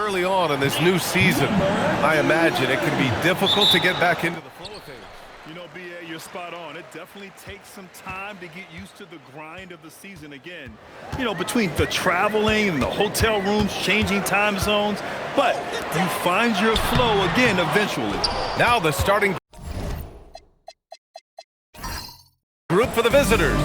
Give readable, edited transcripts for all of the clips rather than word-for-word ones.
early on in this new season, I imagine it can be difficult to get back into the flow of things. You know, B.A., you're spot on. It definitely takes some time to get used to the grind of the season again. You know, between the traveling and the hotel rooms, changing time zones. But you find your flow again eventually. Now the starting group for the visitors.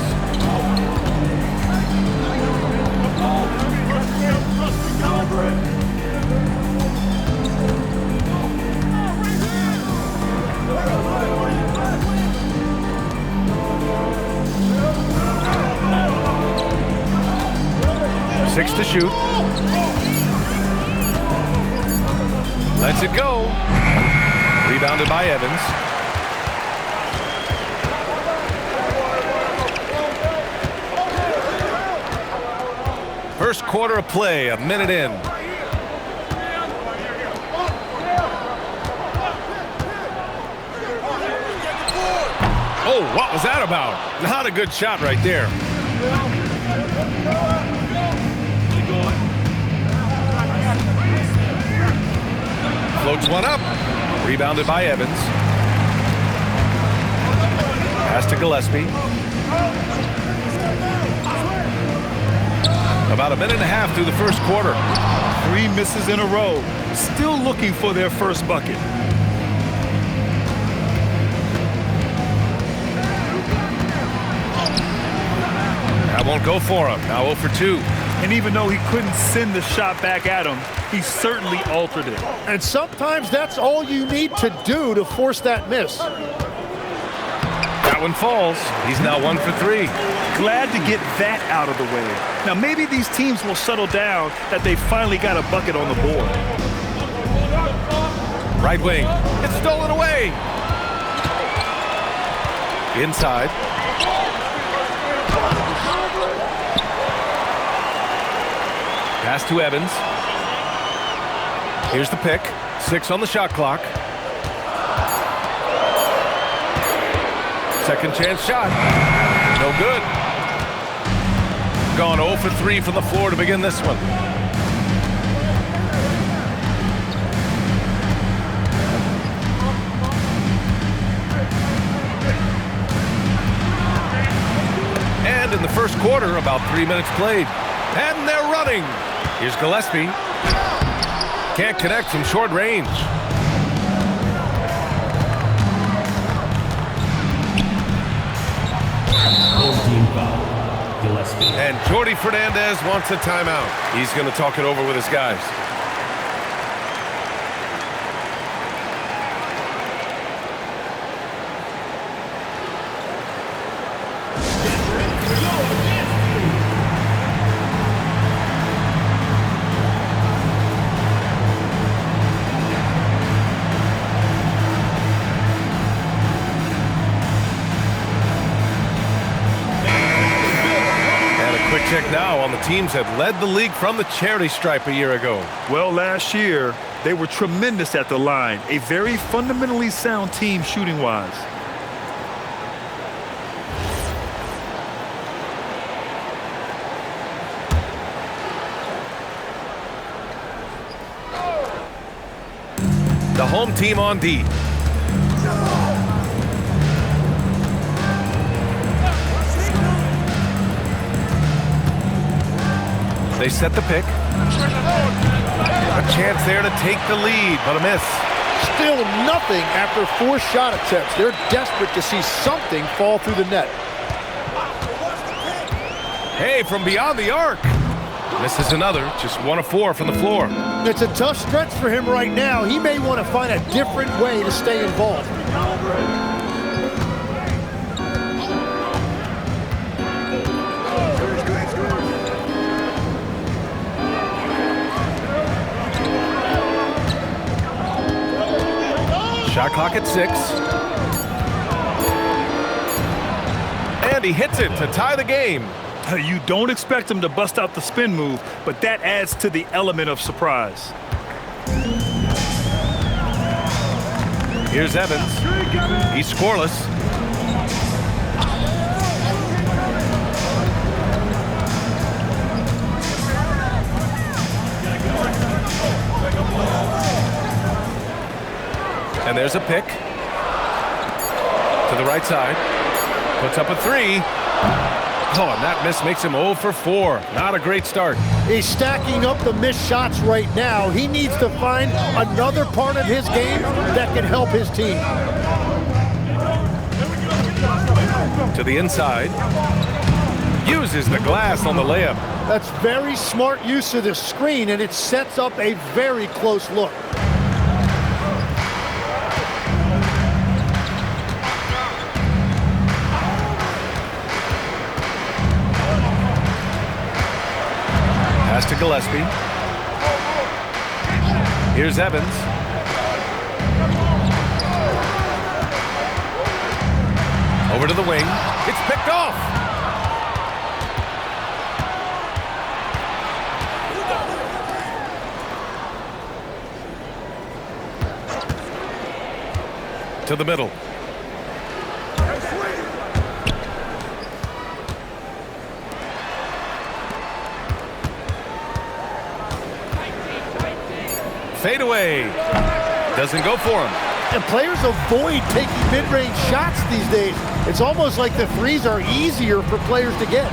Six to shoot. Lets it go. Rebounded by Evans. First quarter of play, a minute in. Oh, what was that about? Not a good shot right there. Floats one up. Rebounded by Evans. Pass to Gillespie. About a minute and a half through the first quarter. 3 misses in a row. Still looking for their first bucket. That won't go for him. Now 0 for 2. And even though he couldn't send the shot back at him, he certainly altered it. And sometimes that's all you need to do to force that miss. That one falls. He's now 1 for 3. Glad to get that out of the way. Now maybe these teams will settle down that they finally got a bucket on the board. Right wing. It's stolen away. Inside. Pass to Evans. Here's the pick. 6 on the shot clock. Second chance shot. No good. Gone 0 for 3 from the floor to begin this one. And in the first quarter, about 3 minutes played. And they're running. Here's Gillespie. Can't connect from short range. And Jordi Fernandez wants a timeout. He's going to talk it over with his guys. Check now on the teams that led the league from the charity stripe a year ago. Well, last year, they were tremendous at the line. A very fundamentally sound team shooting-wise. The home team on D. They set the pick. A chance there to take the lead, but a miss. Still nothing after 4 shot attempts. They're desperate to see something fall through the net. Hey, from beyond the arc. Misses another, just 1 of 4 from the floor. It's a tough stretch for him right now. He may want to find a different way to stay involved. Shot clock at 6. And he hits it to tie the game. You don't expect him to bust out the spin move, but that adds to the element of surprise. Here's Evans. He's scoreless. And there's a pick. To the right side. Puts up a 3. Oh, and that miss makes him 0 for 4. Not a great start. He's stacking up the missed shots right now. He needs to find another part of his game that can help his team. To the inside. Uses the glass on the layup. That's very smart use of the screen, and it sets up a very close look. Pass to Gillespie. Here's Evans. Over to the wing. It's picked off. To the middle. Fade away. Doesn't go for him. And players avoid taking mid-range shots these days. It's almost like the threes are easier for players to get.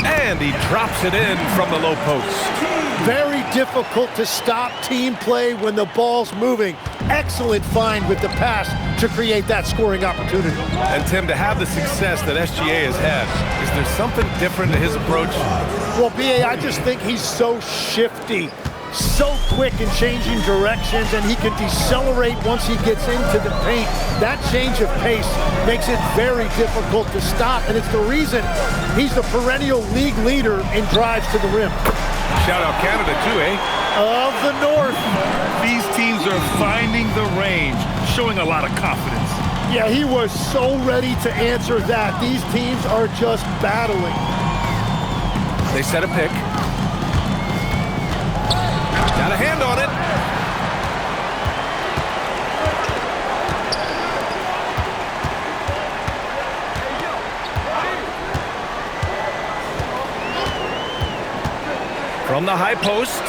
And he drops it in from the low post. Very difficult to stop team play when the ball's moving. Excellent find with the pass to create that scoring opportunity. And Tim, to have the success that SGA has had, is there something different to his approach? Well, B.A., I just think he's so shifty, so quick in changing directions, and he can decelerate once he gets into the paint. That change of pace makes it very difficult to stop, and it's the reason he's the perennial league leader in drives to the rim. Shout out Canada too, eh? Of the North. These teams are finding the range, showing a lot of confidence. Yeah, he was so ready to answer that. These teams are just battling. They set a pick. Got a hand on it. From the high post.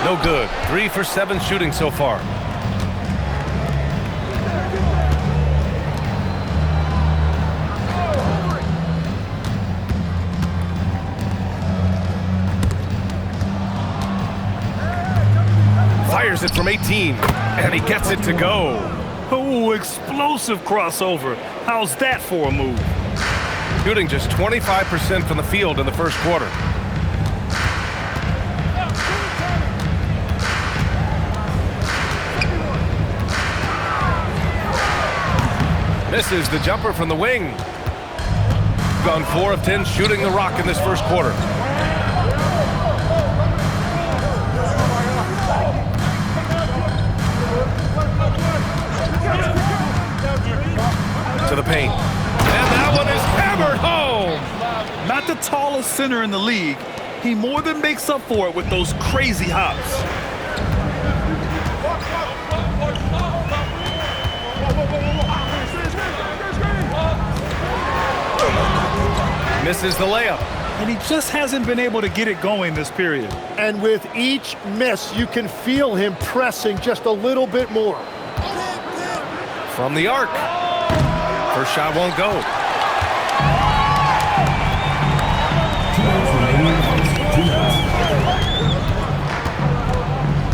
No good. 3 for 7 shooting so far. Fires it from 18, and he gets it to go. Oh, explosive crossover. How's that for a move? Shooting just 25% from the field in the first quarter. Misses the jumper from the wing. Gone 4 of 10 shooting the rock in this first quarter. To the paint. And that one is hammered home. Not the tallest center in the league. He more than makes up for it with those crazy hops. Misses the layup. And he just hasn't been able to get it going this period. And with each miss, you can feel him pressing just a little bit more. From the arc. First shot won't go.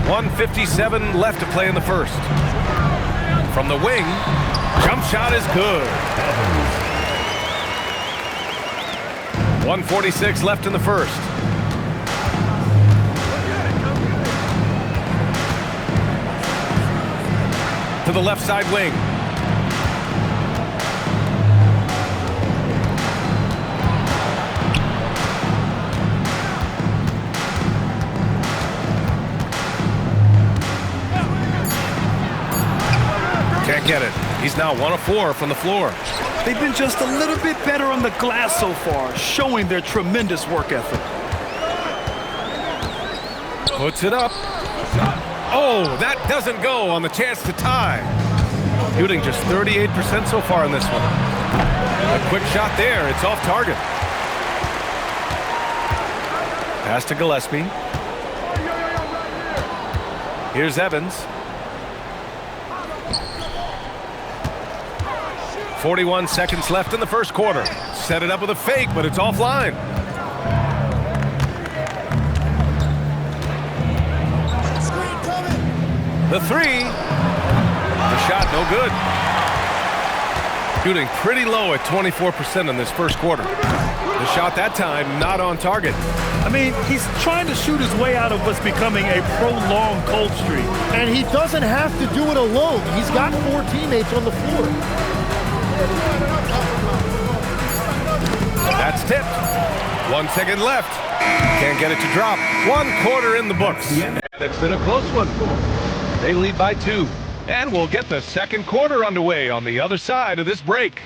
.157 left to play in the first. From the wing, jump shot is good. 1:46 left in the first. To the left side wing. Can't get it. He's now 1 of 4 from the floor. They've been just a little bit better on the glass so far, showing their tremendous work ethic. Puts it up. Oh, that doesn't go on the chance to tie. Shooting just 38% so far in this one. A quick shot there. It's off target. Pass to Gillespie. Here's Evans. 41 seconds left in the first quarter. Set it up with a fake, but it's offline. The three. The shot, no good. Shooting pretty low at 24% in this first quarter. The shot that time, not on target. I mean, he's trying to shoot his way out of what's becoming a prolonged cold streak. And he doesn't have to do it alone. He's got 4 teammates on the floor. That's tipped. 1 second left. Can't get it to drop. 1 quarter in the books. That's been a close one. They lead by 2. And we'll get the second quarter underway on the other side of this break.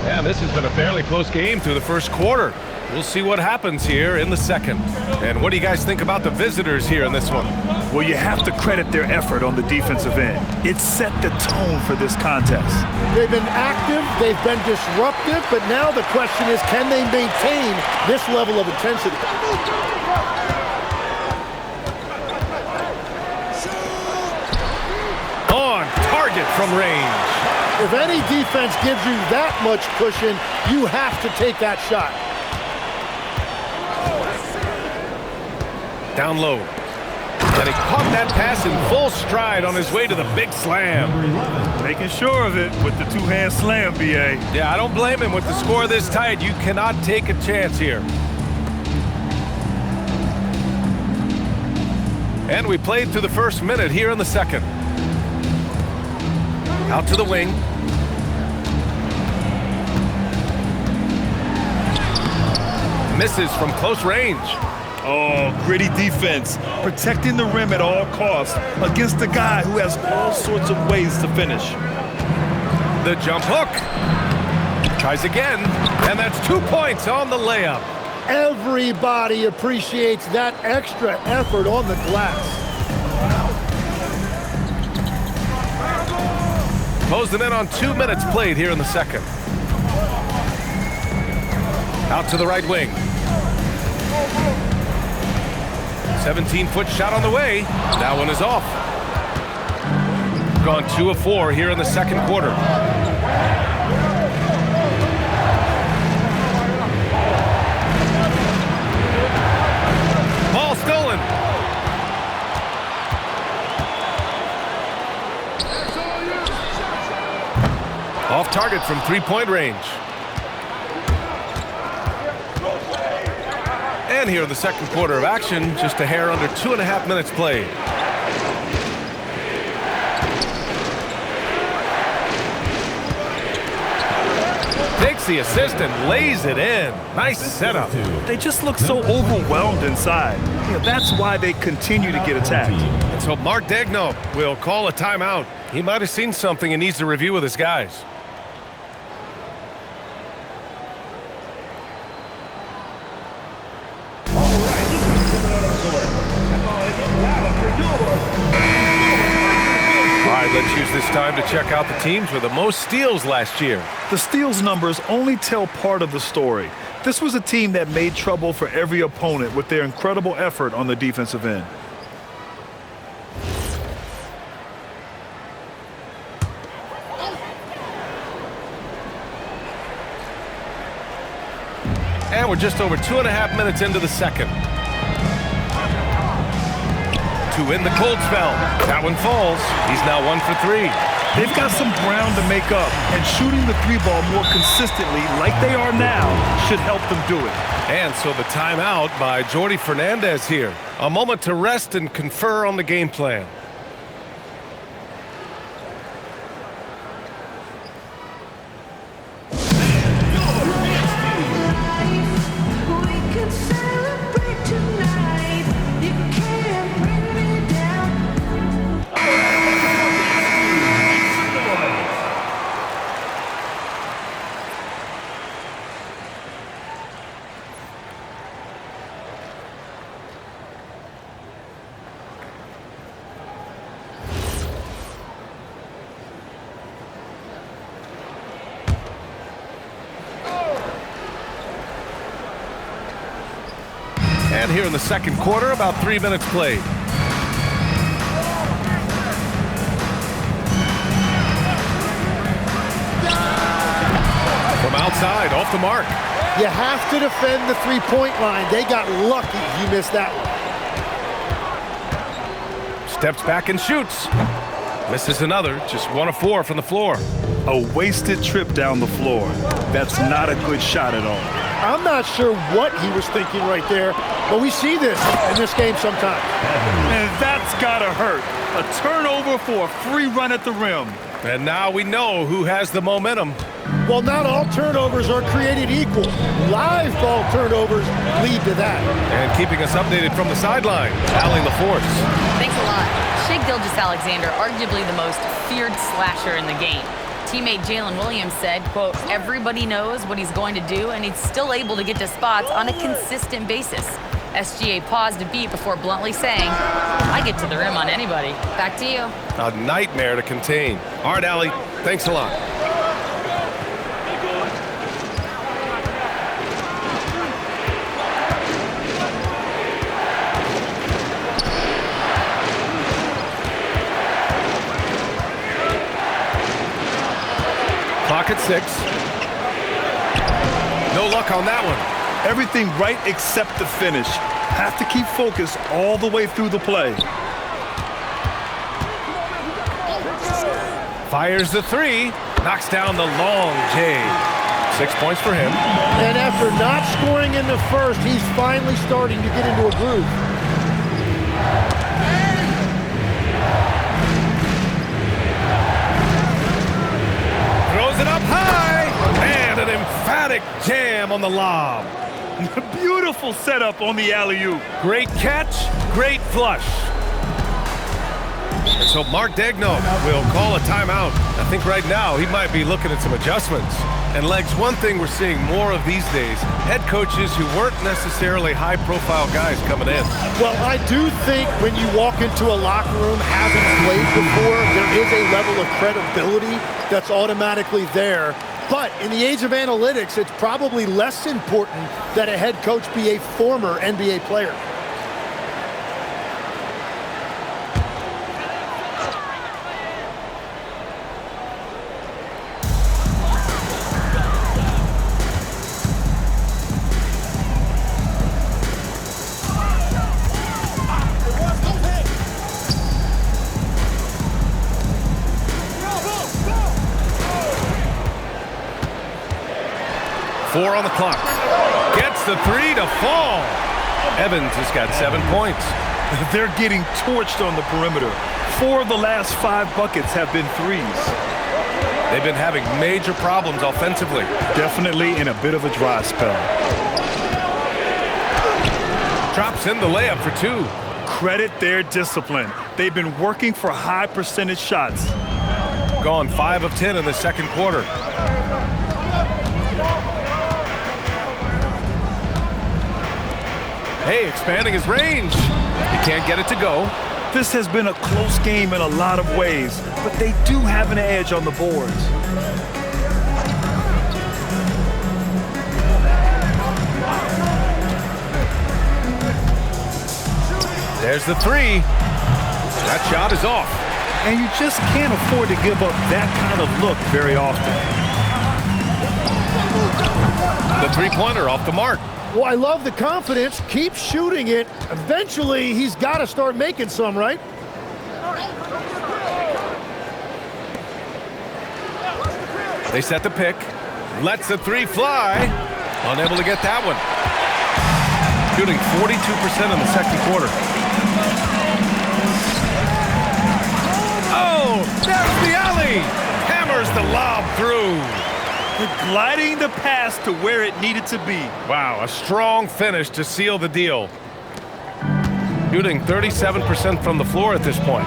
Yeah, this has been a fairly close game through the first quarter. We'll see what happens here in the second. And what do you guys think about the visitors here in this one? Well, you have to credit their effort on the defensive end. It set the tone for this contest. They've been active, they've been disruptive, but now the question is, can they maintain this level of intensity? On target from range. If any defense gives you that much cushion, you have to take that shot. Down low. And he caught that pass in full stride on his way to the big slam. Making sure of it with the two-hand slam, B.A. Yeah, I don't blame him with the score this tight. You cannot take a chance here. And we played through the first minute here in the second. Out to the wing. Misses from close range. Oh, gritty defense. Protecting the rim at all costs against a guy who has all sorts of ways to finish. The jump hook. Tries again. And that's 2 points on the layup. Everybody appreciates that extra effort on the glass. Closing in on 2 minutes played here in the second. Out to the right wing. 17-foot shot on the way. That one is off. Gone 2 of 4 here in the second quarter. Ball stolen. Off target from 3-point range. And here in the second quarter of action, just a hair under 2.5 minutes played. Takes the assist and lays it in. Nice setup. They just look so overwhelmed inside. You know, that's why they continue to get attacked. And so Mark Daigneault will call a timeout. He might have seen something and needs to review with his guys. Let's use this time to check out the teams with the most steals last year. The steals numbers only tell part of the story. This was a team that made trouble for every opponent with their incredible effort on the defensive end. And we're just over 2.5 minutes into the second. To win the cold spell. That one falls. He's now 1 for 3. They've got some ground to make up, and shooting the 3-ball more consistently like they are now should help them do it. And so the timeout by Jordi Fernandez here. A moment to rest and confer on the game plan. And here in the second quarter, about 3 minutes played. From outside, off the mark. You have to defend the three-point line. They got lucky he missed that one. Steps back and shoots. Misses another, just 1 of 4 from the floor. A wasted trip down the floor. That's not a good shot at all. I'm not sure what he was thinking right there, but we see this in this game sometimes. And that's gotta hurt. A turnover for a free run at the rim. And now we know who has the momentum. Well, not all turnovers are created equal. Live ball turnovers lead to that. And keeping us updated from the sideline, Allie LaForce. Thanks a lot. Shai Gilgeous-Alexander, arguably the most feared slasher in the game. Teammate Jalen Williams said, quote, everybody knows what he's going to do, and he's still able to get to spots on a consistent basis. SGA paused a beat before bluntly saying, I get to the rim on anybody. Back to you. A nightmare to contain. All right, Allie, thanks a lot. Clock at 6. No luck on that one. Everything right except the finish. Have to keep focused all the way through the play. Fires the 3. Knocks down the long J. 6 points for him. And after not scoring in the first, he's finally starting to get into a groove. Throws it up high. And an emphatic jam on the lob. Beautiful setup on the alley-oop. Great catch, great flush. And so Mark Daigneault will call a timeout. I think right now he might be looking at some adjustments. And Legs, one thing we're seeing more of these days, head coaches who weren't necessarily high-profile guys coming in. Well, I do think when you walk into a locker room having played before, there is a level of credibility that's automatically there. But in the age of analytics, it's probably less important that a head coach be a former NBA player. Four on the clock. Gets the 3 to fall. Evans has got 7 points. They're getting torched on the perimeter. 4 of the last 5 buckets have been threes. They've been having major problems offensively. Definitely in a bit of a dry spell. Drops in the layup for 2. Credit their discipline. They've been working for high percentage shots. Gone 5 of 10 in the second quarter. Hey, expanding his range. He can't get it to go. This has been a close game in a lot of ways, but they do have an edge on the boards. There's the 3. That shot is off. And you just can't afford to give up that kind of look very often. The three-pointer off the mark. Well, I love the confidence. Keep shooting it. Eventually, he's got to start making some, right? They set the pick. Lets the 3 fly. Unable to get that one. Shooting 42% in the second quarter. Oh, there's the alley. Hammers the lob through. Gliding the pass to where it needed to be. Wow, a strong finish to seal the deal. Shooting 37% from the floor at this point.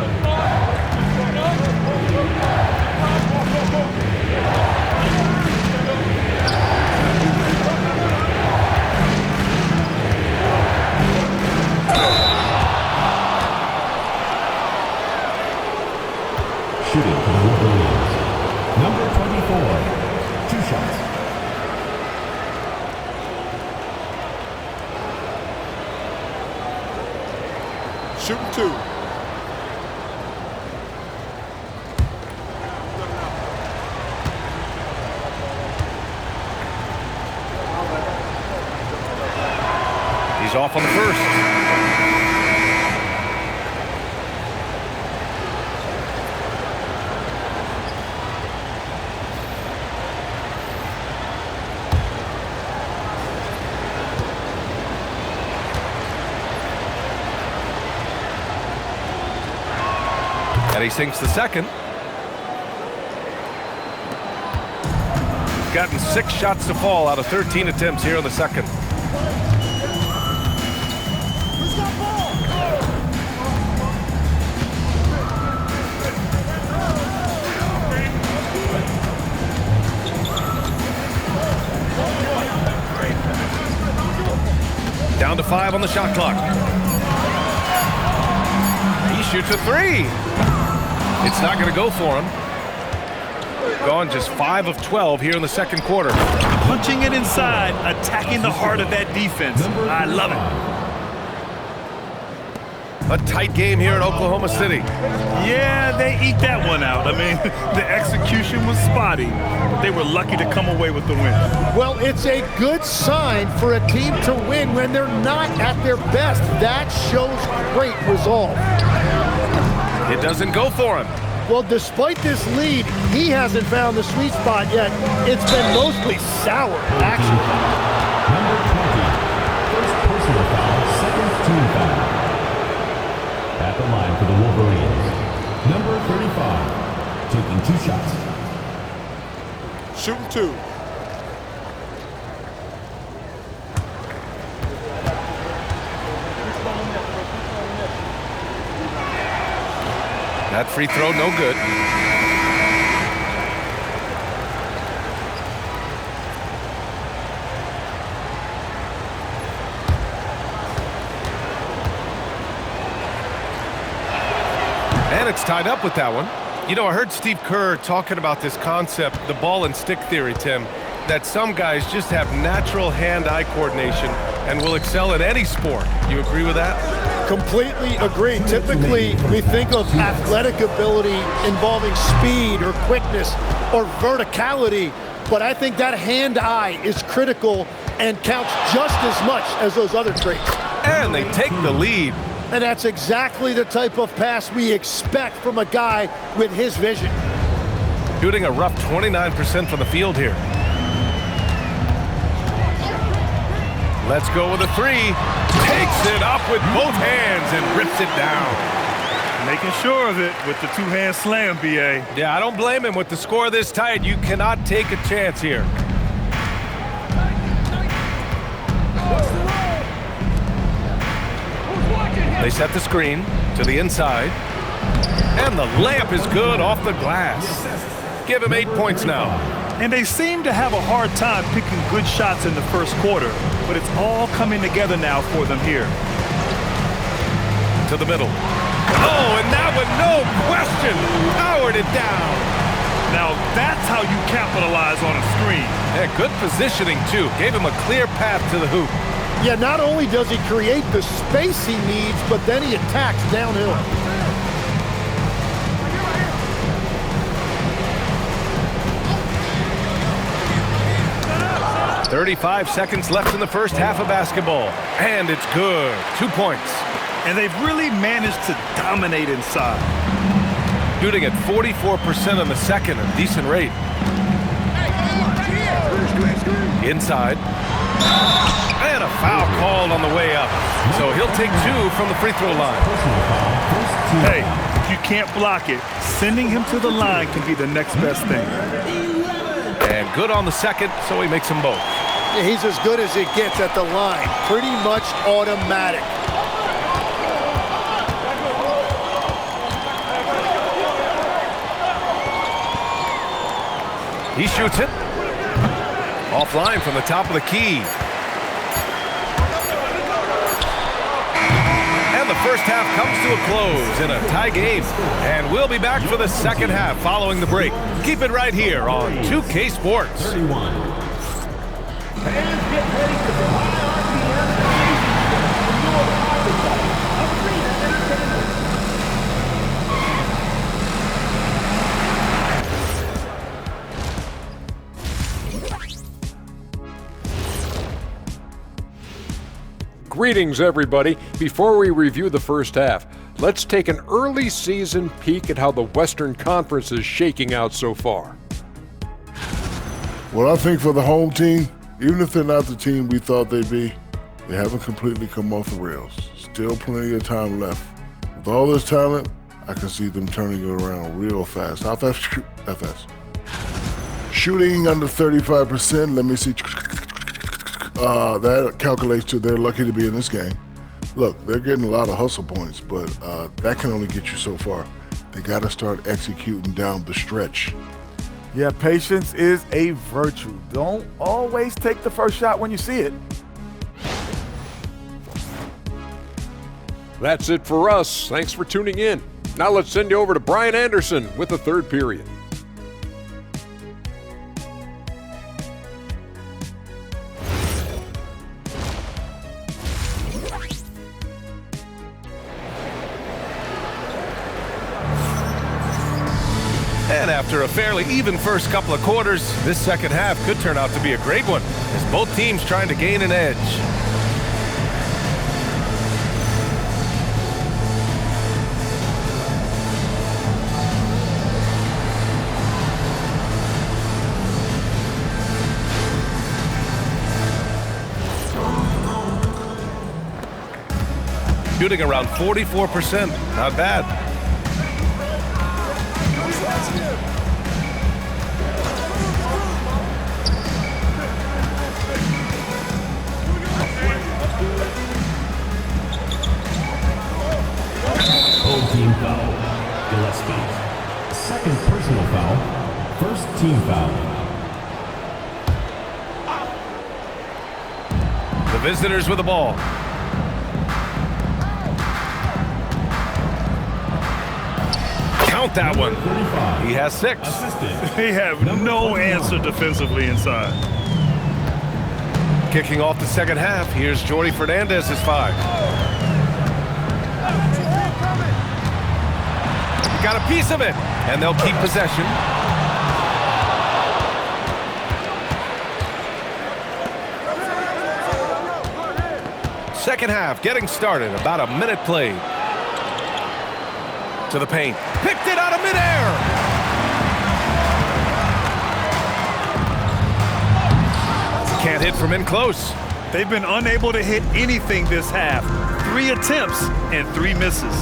Shooting for the Wolverines, number 24. 2 shots. Shooting 2. He's off on the first. And he sinks the second. He's gotten 6 shots to fall out of 13 attempts here in the second. Down to 5 on the shot clock. He shoots a 3. It's not going to go for him. Gone just 5 of 12 here in the second quarter. Punching it inside, attacking the heart of that defense. I love it. A tight game here in Oklahoma City. Yeah, they eat that one out. I mean, the execution was spotty. They were lucky to come away with the win. Well, it's a good sign for a team to win when they're not at their best. That shows great resolve. It doesn't go for him. Well, despite this lead, he hasn't found the sweet spot yet. It's been mostly sour, actually. Number 20. First personal foul, second team foul. At the line for the Wolverines. Number 35. Taking 2 shots. Shooting 2. That free throw, no good. And it's tied up with that one. You know, I heard Steve Kerr talking about this concept, the ball and stick theory, Tim, that some guys just have natural hand-eye coordination and will excel at any sport. You agree with that? Completely agree. Typically, we think of athletic ability involving speed or quickness or verticality, but I think that hand-eye is critical and counts just as much as those other traits. And they take the lead. And that's exactly the type of pass we expect from a guy with his vision. Shooting a rough 29% from the field here. Let's go with a 3. Takes it up with both hands and rips it down. Making sure of it with the 2-hand slam, B.A. Yeah, I don't blame him. With the score this tight, you cannot take a chance here. They set the screen to the inside. And the layup is good off the glass. Give him 8 points now. And they seem to have a hard time picking good shots in the first quarter, but it's all coming together now for them here. To the middle. Oh, and that one, no question, powered it down. Now that's how you capitalize on a screen. Yeah, good positioning, too. Gave him a clear path to the hoop. Yeah, not only does he create the space he needs, but then he attacks downhill. "35 seconds left in the first half of basketball. And it's good. 2 points. And they've really managed to dominate inside. Shooting at 44% on the second, a decent rate. Inside. And a foul called on the way up. So he'll take 2 from the free throw line. Hey, if you can't block it, sending him to the line can be the next best thing. And good on the second, so he makes them both. Yeah, he's as good as it gets at the line. Pretty much automatic. He shoots it. Offline from the top of the key. And the first half comes to a close in a tie game. And we'll be back for the second half following the break. Keep it right here on 2K Sports. 31. Fans get ready for the high RPM. Greetings, everybody. Before we review the first half, let's take an early season peek at how the Western Conference is shaking out so far. Well, I think for the home team, even if they're not the team we thought they'd be, they haven't completely come off the rails. Still plenty of time left. With all this talent, I can see them turning it around real fast. How fast? FS. Shooting under 35%. Let me see. That calculates to they're lucky to be in this game. Look, they're getting a lot of hustle points, but that can only get you so far. They got to start executing down the stretch. Yeah, patience is a virtue. Don't always take the first shot when you see it. That's it for us. Thanks for tuning in. Now let's send you over to Brian Anderson with the third period. And after a fairly even first couple of quarters, this second half could turn out to be a great one, as both teams trying to gain an edge. Shooting around 44%, not bad. Home team foul. Gillespie. Second personal foul. First team foul. The visitors with the ball. Count that one. He has 6. They have no answer defensively inside. Kicking off the second half, here's Jordi Fernandez's 5. Got a piece of it, and they'll keep possession. Second half getting started, about a minute played. To the paint, picked it out of midair. Can't hit from in close. They've been unable to hit anything this half. 3 attempts and 3 misses.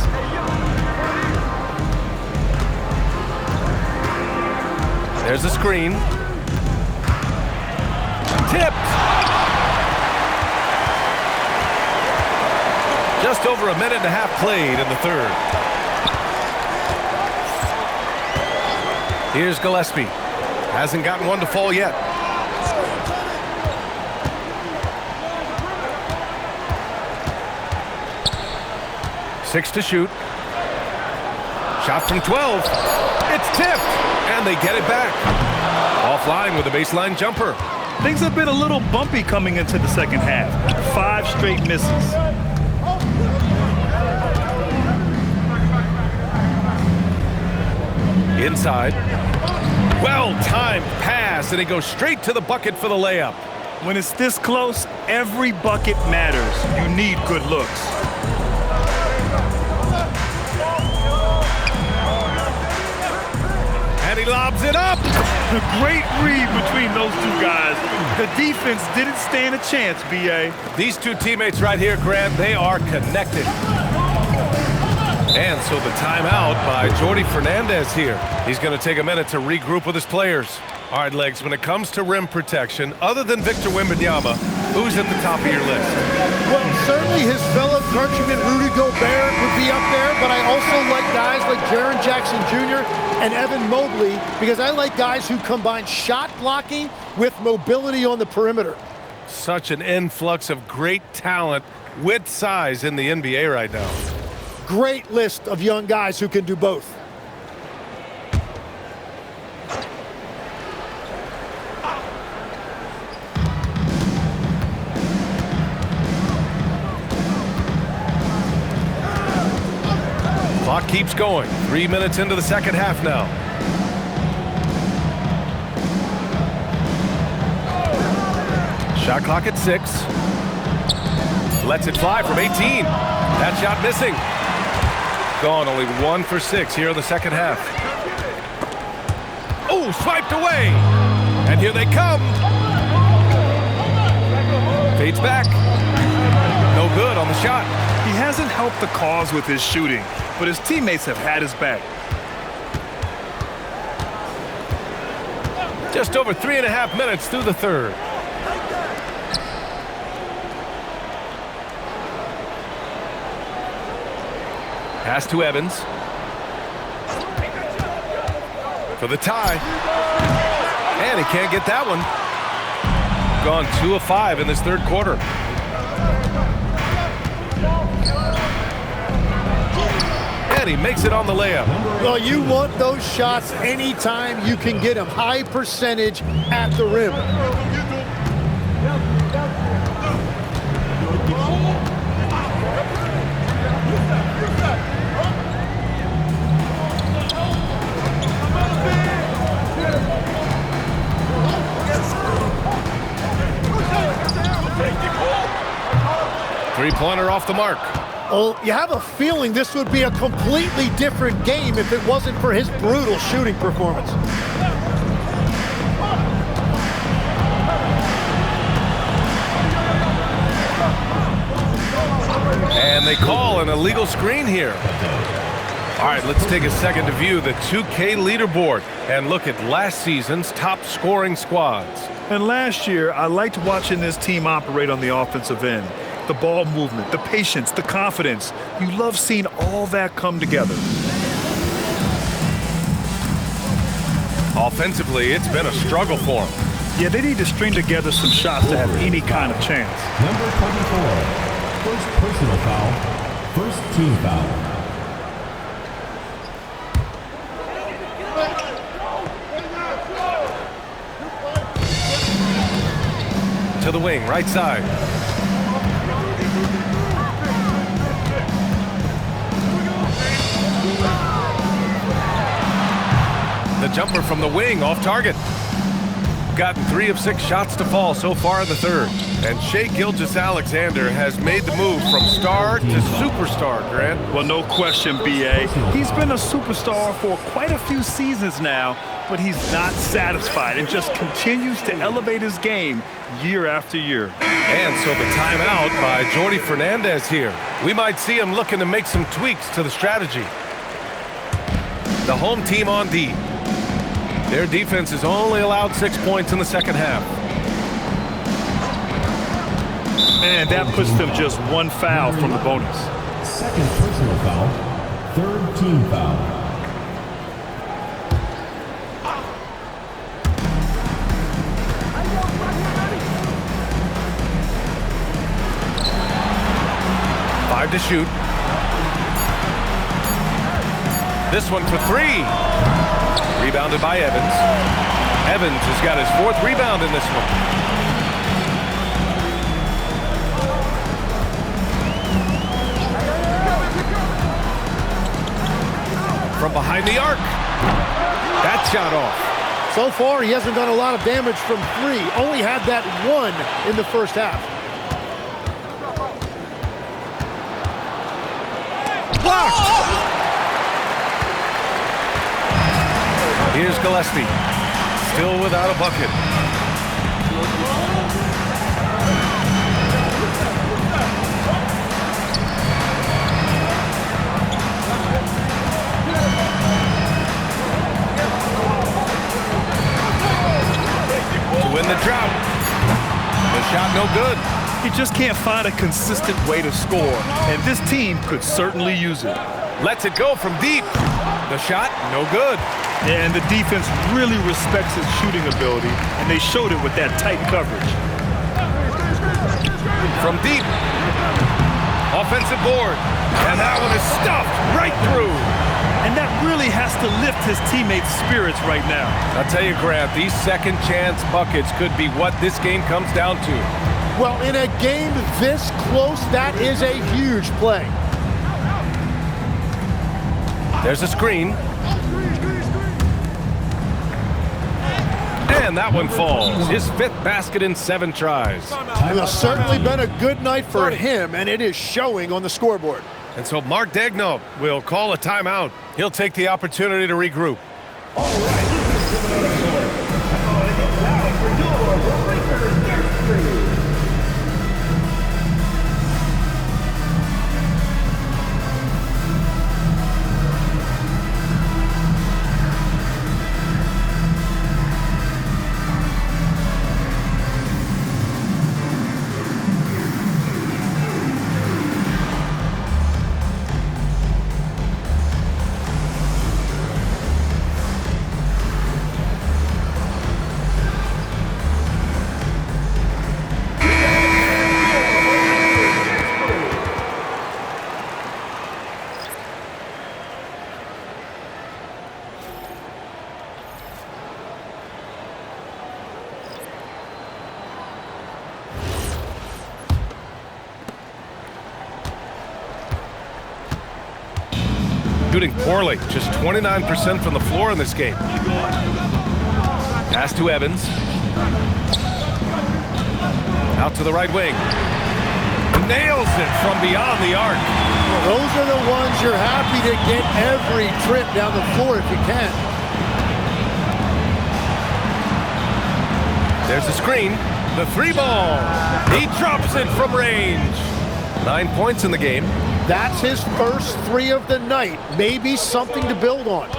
There's a screen. Tipped. Just over a minute and a half played in the third. Here's Gillespie. Hasn't gotten one to fall yet. Six to shoot. Shot from 12. It's tipped, and they get it back. Offline with a baseline jumper. Things have been a little bumpy coming into the second half. 5 straight misses. Inside. Well-timed pass, and it goes straight to the bucket for the layup. When it's this close, every bucket matters. You need good looks. And he lobs it up. A great read between those two guys. The defense didn't stand a chance, B.A. These two teammates right here, Grant, they are connected. And so the timeout by Jordi Fernandez here. He's going to take a minute to regroup with his players. All right, Legs, when it comes to rim protection, other than Victor Wembanyama, who's at the top of your list? Well, certainly his fellow countryman Rudy Gobert would be up there, but I also like guys like Jaren Jackson Jr. and Evan Mobley because I like guys who combine shot blocking with mobility on the perimeter. Such an influx of great talent with size in the NBA right now. Great list of young guys who can do both. Clock keeps going. 3 minutes into the second half now. Shot clock at 6. Lets it fly from 18. That shot missing. Gone only 1 for 6 here in the second half. Oh, swiped away. And here they come. Fades back. No good on the shot. He hasn't helped the cause with his shooting, but his teammates have had his back. Just over 3.5 minutes through the third. Pass to Evans. For the tie. And he can't get that one. Gone 2 of 5 in this third quarter. And he makes it on the layup. Well, you want those shots anytime you can get them. High percentage at the rim. Three-pointer off the mark. Well, you have a feeling this would be a completely different game if it wasn't for his brutal shooting performance. And they call an illegal screen here. All right, let's take a second to view the 2K leaderboard and look at last season's top scoring squads. And last year, I liked watching this team operate on the offensive end. The ball movement, the patience, the confidence. You love seeing all that come together. Offensively, it's been a struggle for them. Yeah, they need to string together some shots to have any kind of chance. Number 24, first personal foul, first team foul. To the wing, right side. The jumper from the wing, off target. Gotten 3 of 6 shots to fall so far in the third. And Shai Gilgeous-Alexander has made the move from star to superstar, Grant. Well, no question, B.A. He's been a superstar for quite a few seasons now, but he's not satisfied and just continues to elevate his game year after year. And so the timeout by Jordi Fernandez here. We might see him looking to make some tweaks to the strategy. The home team on D. Their defense has only allowed 6 points in the second half. And that puts them just 1 foul from the bonus. Second personal foul, third team foul. Five to shoot. This one for 3. Rebounded by Evans. Evans has got his 4th rebound in this one. From behind the arc. That shot off. So far, he hasn't done a lot of damage from 3. Only had that 1 in the first half. Blocked! Here's Gillespie, still without a bucket. To win the drought. The shot no good. He just can't find a consistent way to score, and this team could certainly use it. Lets it go from deep. The shot no good. And the defense really respects his shooting ability, and they showed it with that tight coverage. From deep. Offensive board. And that one is stuffed right through. And that really has to lift his teammates' spirits right now. I'll tell you, Grant, these second chance buckets could be what this game comes down to. Well, in a game this close, that is a huge play. There's a screen. And that one falls. His 5th basket in 7 tries. It has certainly been a good night for him, and it is showing on the scoreboard. And so Mark Daigneault will call a timeout. He'll take the opportunity to regroup. Shooting poorly, just 29% from the floor in this game. Pass to Evans. Out to the right wing. Nails it from beyond the arc. Well, those are the ones you're happy to get every trip down the floor if you can. There's a screen. The 3-ball. He drops it from range. 9 points in the game. That's his first 3 of the night. Maybe something to build on.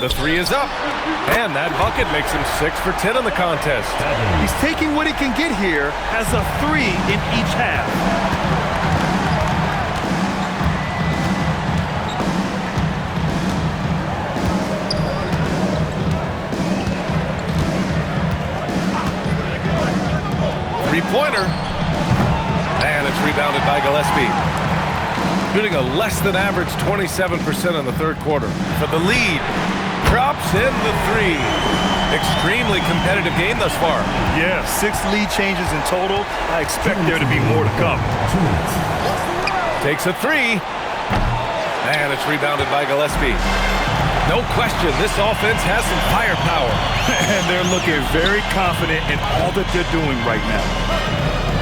The 3 is up. And that bucket makes him 6 for 10 in the contest. He's taking what he can get here as a 3 in each half. Three-pointer. And it's rebounded by Gillespie. Shooting a less than average 27% in the 3rd quarter. For the lead. Drops in the 3. Extremely competitive game thus far. Yeah, 6 lead changes in total. I expect there to be more to come. Takes a 3. And it's rebounded by Gillespie. No question, this offense has some firepower. And they're looking very confident in all that they're doing right now.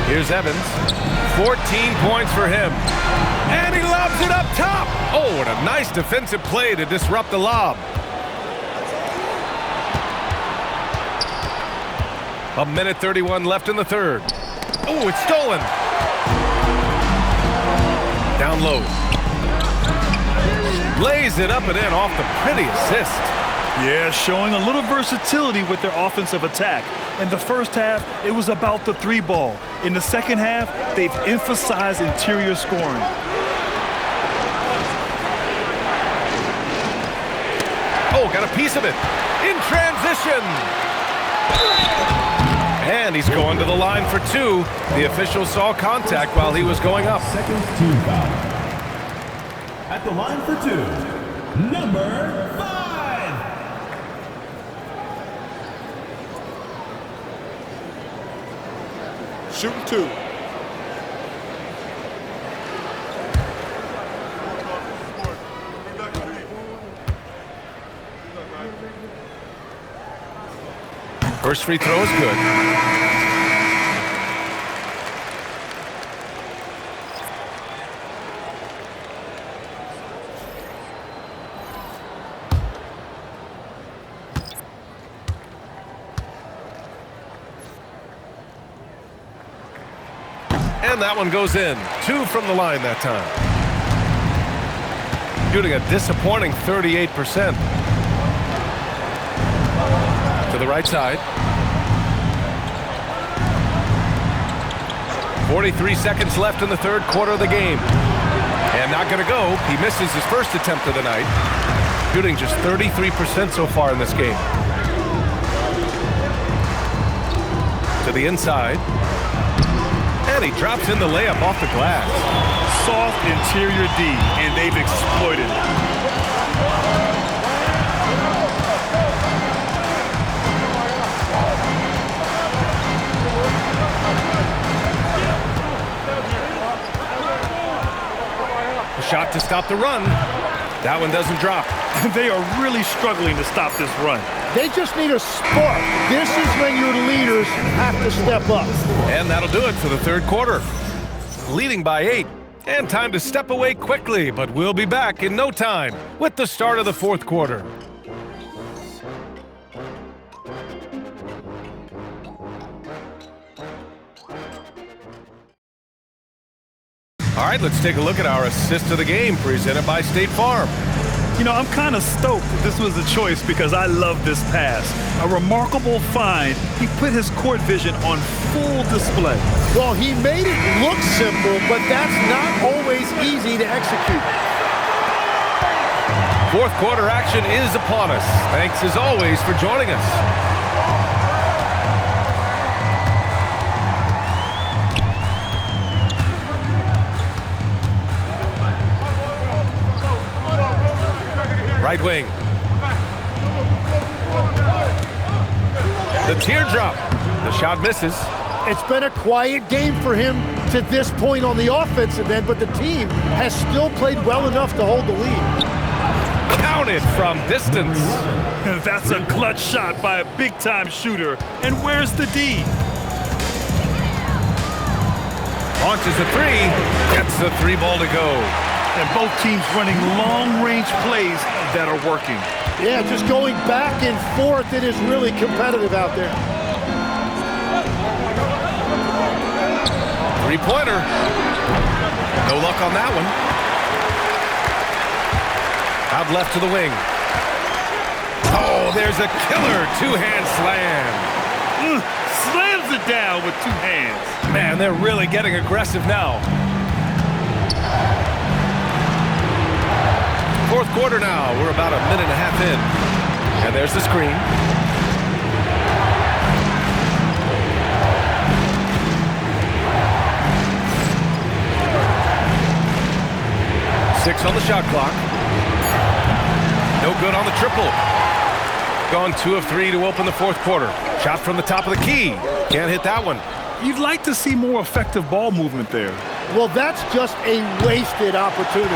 Here's Evans. 14 points for him. And he lobs it up top. Oh, what a nice defensive play to disrupt the lob. A minute 31 left in the 3rd. Oh, it's stolen. Down low. Lays it up and in off the pretty assist. Yeah, showing a little versatility with their offensive attack. In the first half, it was about the 3-ball. In the second half, they've emphasized interior scoring. Oh, got a piece of it. In transition. And he's going to the line for 2. The official saw contact while he was going up. Second team foul. At the line for 2, number 5. Shooting 2. First free throw is good. And that one goes in. 2 from the line that time. Shooting a disappointing 38%. To the right side. 43 seconds left in the 3rd quarter of the game. And not going to go. He misses his first attempt of the night. Shooting just 33% so far in this game. To the inside. And he drops in the layup off the glass. Soft interior D, and they've exploited it. The shot shot to stop the run. That one doesn't drop. They are really struggling to stop this run. They just need a spark. This is when your leaders have to step up. And that'll do it for the third quarter. Leading by 8. And time to step away quickly, but we'll be back in no time with the start of the fourth quarter. All right, let's take a look at our assist of the game presented by State Farm. You know, I'm kind of stoked that this was a choice because I love this pass. A remarkable find. He put his court vision on full display. Well, he made it look simple, but that's not always easy to execute. Fourth quarter action is upon us. Thanks as always for joining us. Right wing. The teardrop. The shot misses. It's been a quiet game for him to this point on the offensive end, but the team has still played well enough to hold the lead. Counted from distance. That's a clutch shot by a big-time shooter. And where's the D? Launches a three. Gets the three ball to go. And both teams running long-range plays that are working. Yeah, just going back and forth. It is really competitive out there. Three-pointer. No luck on that one. Out left to the wing. Oh, there's a killer two-hand slam. Slams it down with two hands. Man, they're really getting aggressive now. Fourth quarter now. We're about a minute and a half in. And there's the screen. Six on the shot clock. No good on the triple. Gone 2 of 3 to open the fourth quarter. Shot from the top of the key. Can't hit that one. You'd like to see more effective ball movement there. Well, that's just a wasted opportunity.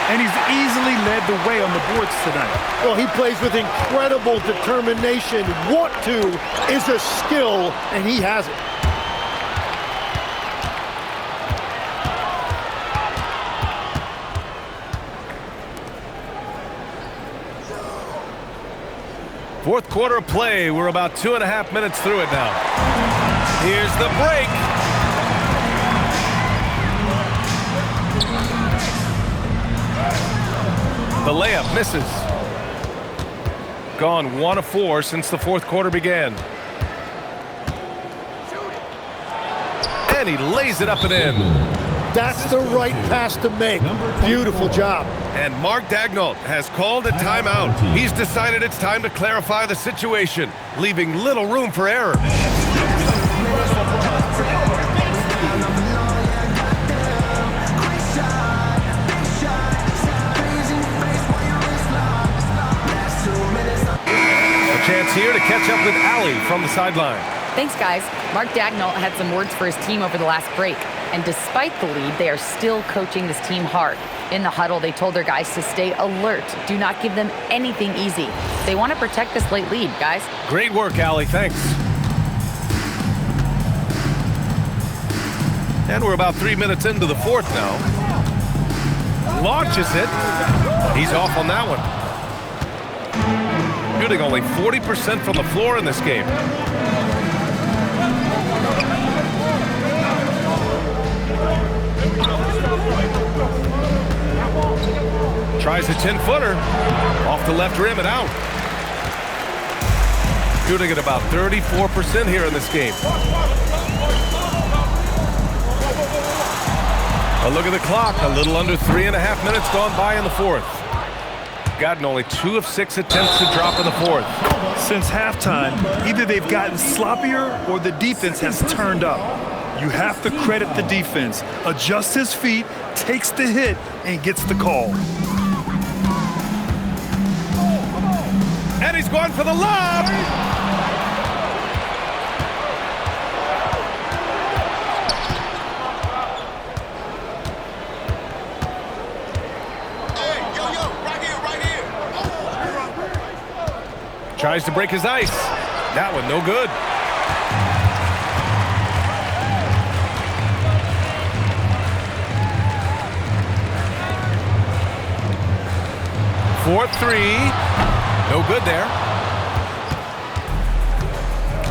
And he's easily led the way on the boards tonight. Well, he plays with incredible determination. Want to is a skill, and he has it. Fourth quarter play. We're about 2.5 minutes through it now. Here's the break. The layup misses. Gone 1 of 4 since the fourth quarter began. And he lays it up and in. That's the right pass to make. Beautiful job. And Mark Daigneault has called a timeout. He's decided it's time to clarify the situation, leaving little room for error. A chance here to catch up with Allie from the sideline. Thanks, guys. Mark Daigneault had some words for his team over the last break. And despite the lead, they are still coaching this team hard. In the huddle, they told their guys to stay alert. Do not give them anything easy. They want to protect this late lead, guys. Great work, Allie. Thanks. And we're about 3 minutes into the fourth now. Launches it. He's off on that one. Shooting only 40% from the floor in this game. Tries a 10-footer. Off the left rim and out. Shooting at about 34% here in this game. A look at the clock. A little under 3.5 minutes gone by in the fourth. Gotten only 2 of 6 attempts to drop in the fourth. Since halftime, either they've gotten sloppier or the defense has turned up. You have to credit the defense. Adjusts his feet, takes the hit, and gets the call. And he's going for the lob. Tries to break his ice. That one no good. Fourth three. No good there.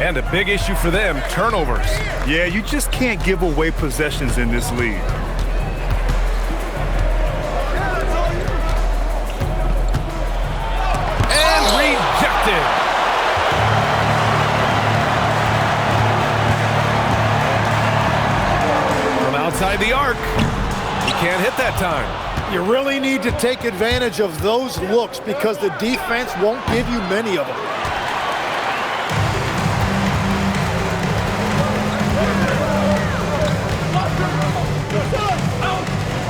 And a big issue for them, turnovers. Yeah, you just can't give away possessions in this league. And rejected. From outside the arc. He can't hit that time. You really need to take advantage of those looks because the defense won't give you many of them.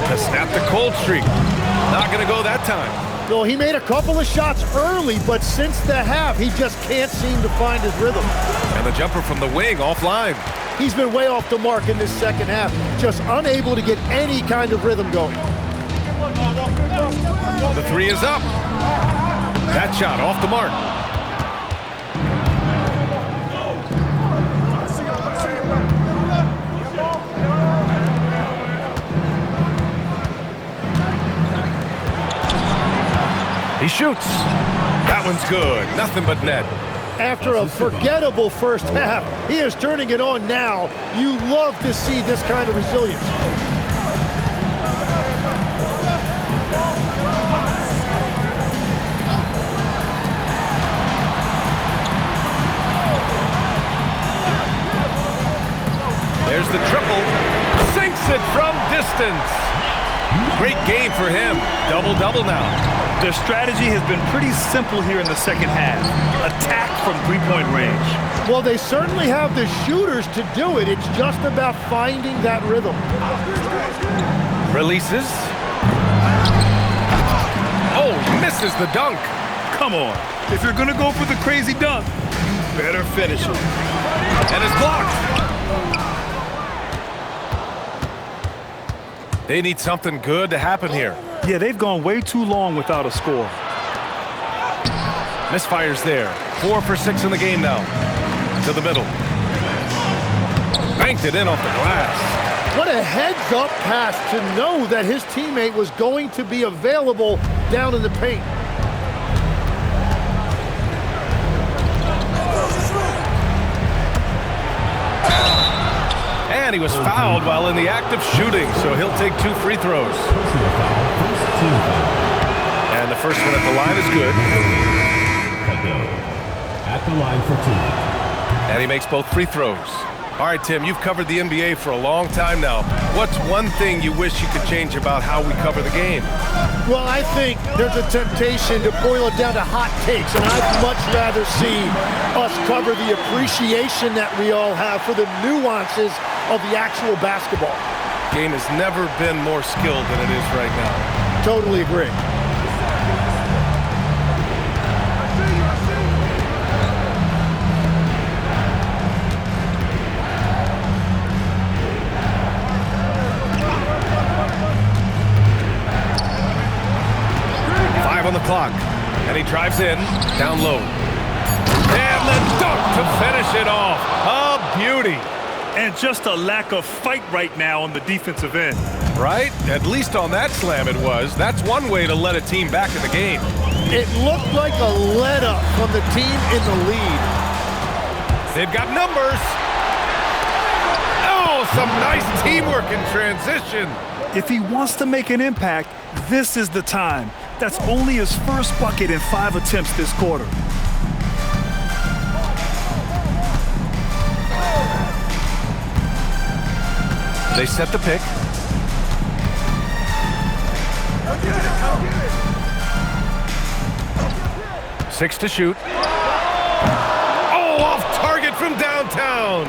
To snap the cold streak. Not going to go that time. Well, he made a couple of shots early, but since the half, he just can't seem to find his rhythm. And the jumper from the wing offline. He's been way off the mark in this second half, just unable to get any kind of rhythm going. The three is up. That shot off the mark. He shoots. That one's good. Nothing but net. After a forgettable first half, he is turning it on now. You love to see this kind of resilience. There's the triple. Sinks it from distance. Great game for him. Double-double now. Their strategy has been pretty simple here in the second half. Attack from three-point range. Well, they certainly have the shooters to do it. It's just about finding that rhythm. Releases. Oh, misses the dunk. Come on. If you're going to go for the crazy dunk, you better finish it. And it's blocked. They need something good to happen here. Yeah, they've gone way too long without a score. Misfires there. 4 for 6 in the game now. To the middle. Banked it in off the glass. What a heads-up pass to know that his teammate was going to be available down in the paint. And he was fouled while in the act of shooting, so he'll take 2 free throws. And the first one at the line is good. At the line for 2. And he makes both free throws. All right, Tim, you've covered the NBA for a long time now. What's one thing you wish you could change about how we cover the game? Well, I think there's a temptation to boil it down to hot takes, and I'd much rather see us cover the appreciation that we all have for the nuances of the actual basketball. Game has never been more skilled than it is right now. Totally agree. On the clock, and he drives in, down low. And the dunk to finish it off. A beauty. And just a lack of fight right now on the defensive end. Right? At least on that slam it was. That's one way to let a team back in the game. It looked like a let-up from the team in the lead. They've got numbers. Oh, some nice teamwork in transition. If he wants to make an impact, this is the time. That's only his first bucket in 5 attempts this quarter. They set the pick. Six to shoot. Oh, off target from downtown.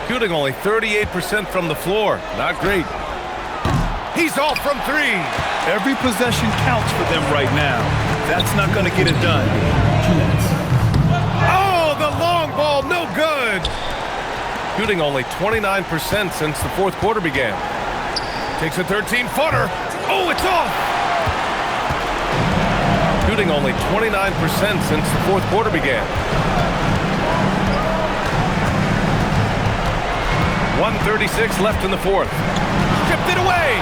Shooting only 38% from the floor. Not great. He's off from 3. Every possession counts for them right now. That's not going to get it done. Oh, the long ball, no good. Shooting only 29% since the fourth quarter began. Takes a 13-footer. Oh, it's off. shooting only 29% since the fourth quarter began. 1:36 left in the fourth. Stripped it away.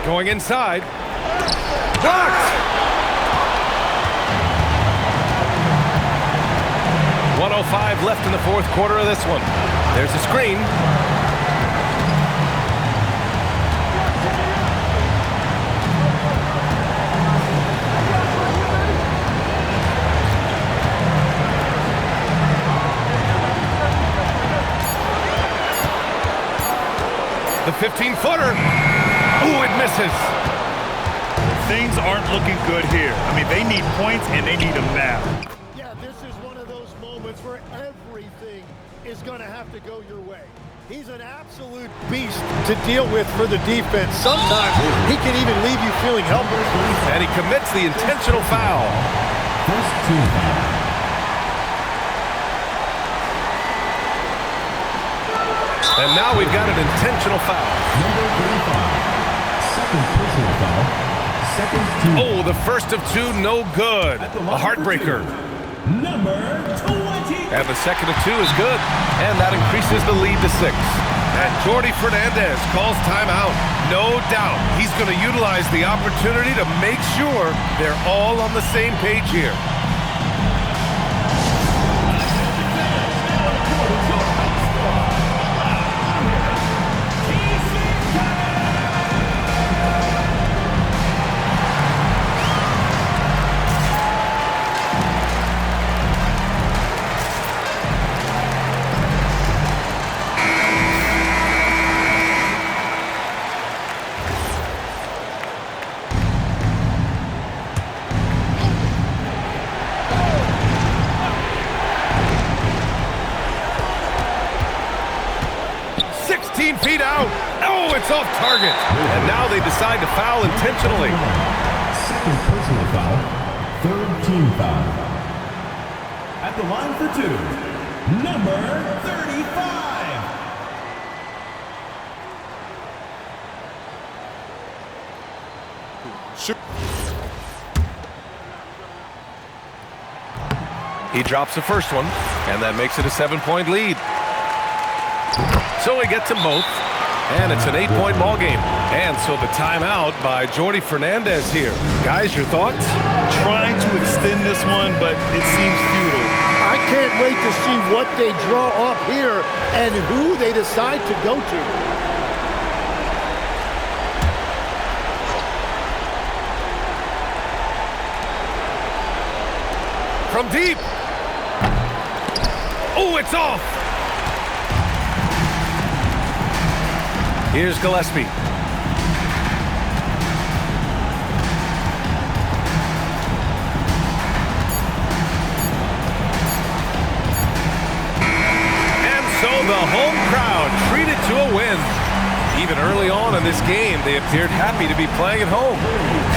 Going inside. Blocked! 1:05 left in the fourth quarter of this one. There's a screen. The 15-footer. Ooh, it misses. Things aren't looking good here. I mean, they need points and they need them now. Yeah, this is one of those moments where everything is going to have to go your way. He's an absolute beast to deal with for the defense. Sometimes he can even leave you feeling helpless. And he commits the intentional foul. First team foul. And now we've got an intentional foul. Number 35. Second personal foul. Second team. Oh, the first of two, no good. A heartbreaker. Number 20. And the second of two is good. And that increases the lead to 6. And Jordi Fernandez calls timeout. No doubt he's going to utilize the opportunity to make sure they're all on the same page here. Feet out. Oh, it's off target. And now they decide to foul intentionally. Second personal foul. Third team foul. At the line for two, number 35. He drops the first one, and that makes it a 7-point lead. So he gets them both, and it's an 8-point ball game. And so the timeout by Jordi Fernandez here. Guys, your thoughts? Trying to extend this one, but it seems futile. I can't wait to see what they draw up here and who they decide to go to. From deep. Oh, it's off. Here's Gillespie. And so the home crowd treated to a win. Even early on in this game, they appeared happy to be playing at home.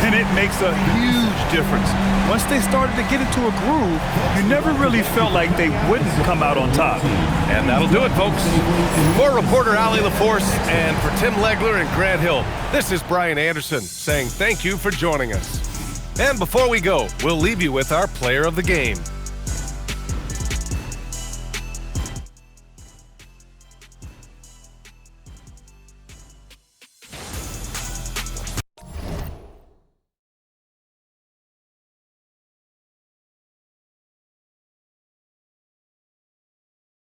And it makes a huge difference. Once they started to get into a groove, you never really felt like they wouldn't come out on top. And that'll do it, folks. For reporter Allie LaForce and for Tim Legler and Grant Hill, this is Brian Anderson saying thank you for joining us. And before we go, we'll leave you with our player of the game.